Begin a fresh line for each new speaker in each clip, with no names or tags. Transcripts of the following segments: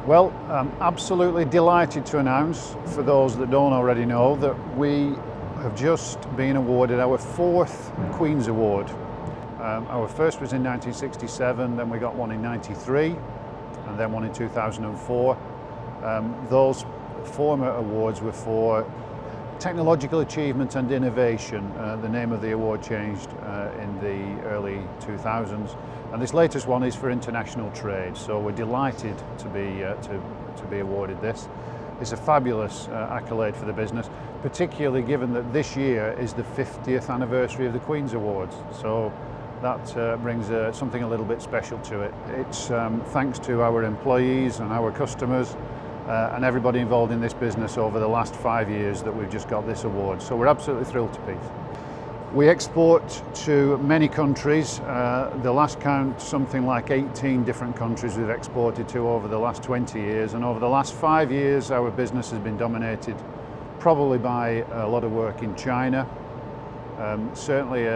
Well, I'm absolutely delighted to announce, for those that don't already know, that we have just been awarded our 4th Queen's Award. Our first was in 1967, then we got one in 93, and then one in 2004. Those former awards were for technological achievement and innovation. The name of the award changed in the early 2000s, and this latest one is for international trade. So we're delighted to be awarded this. It's a fabulous accolade for the business, particularly given that this year is the 50th anniversary of the Queen's Awards. So that brings something a little bit special to it. It's thanks to our employees and our customers and everybody involved in this business over the last 5 years that we've just got this award. So we're absolutely thrilled to pieces. We export to many countries. The last count, something like 18 different countries we've exported to over the last 20 years. And over the last 5 years, our business has been dominated probably by a lot of work in China. Certainly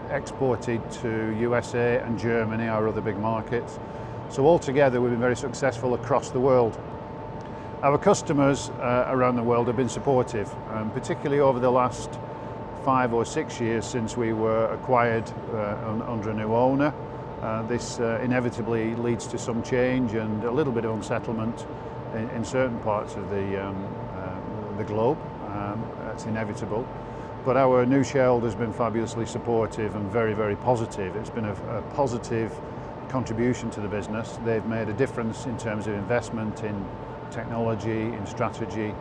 exported to USA and Germany, our other big markets. So altogether, we've been very successful across the world. Our customers around the world have been supportive, particularly over the last 5 or 6 years since we were acquired under a new owner. This inevitably leads to some change and a little bit of unsettlement in certain parts of the globe. That's inevitable. But our new shareholder has been fabulously supportive and very, very positive. It's been a positive contribution to the business. They've made a difference in terms of investment in technology, in strategy,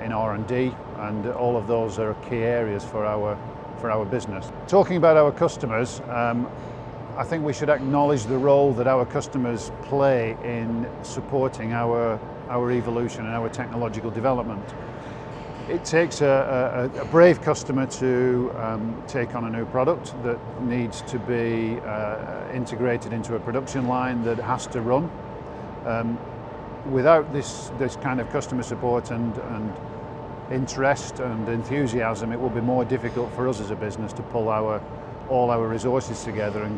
in R&D, and all of those are key areas for our business. Talking about our customers, I think we should acknowledge the role that our customers play in supporting our evolution and our technological development. It takes a brave customer to take on a new product that needs to be integrated into a production line that has to run. Without this kind of customer support and interest and enthusiasm, it will be more difficult for us as a business to pull all our resources together and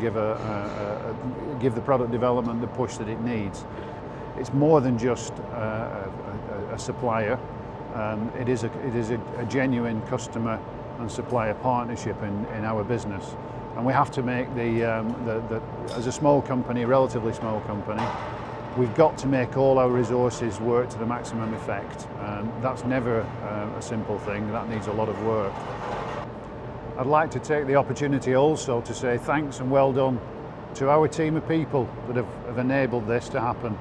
give the product development the push that it needs. It's more than just a supplier. It is a genuine customer and supplier partnership in our business, and we have to make as a small company, relatively small company, we've got to make all our resources work to the maximum effect. That's never a simple thing. That needs a lot of work. I'd like to take the opportunity also to say thanks and well done to our team of people that have enabled this to happen.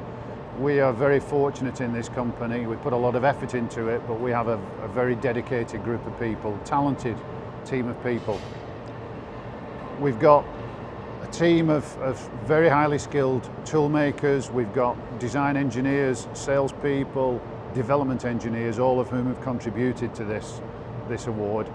We are very fortunate in this company. We put a lot of effort into it, but we have a very dedicated group of people, talented team of people. We've got a team of very highly skilled tool makers. We've got design engineers, salespeople, development engineers, all of whom have contributed to this award.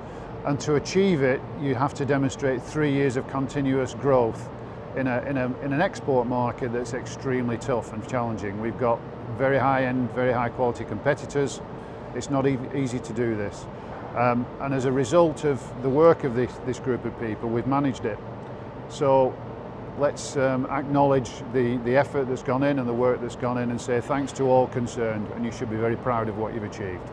And to achieve it, you have to demonstrate 3 years of continuous growth in an export market that's extremely tough and challenging. We've got very high-end, very high-quality competitors. It's not easy to do this. And as a result of the work of this group of people, we've managed it. So let's acknowledge the effort that's gone in and the work that's gone in and say thanks to all concerned, and you should be very proud of what you've achieved.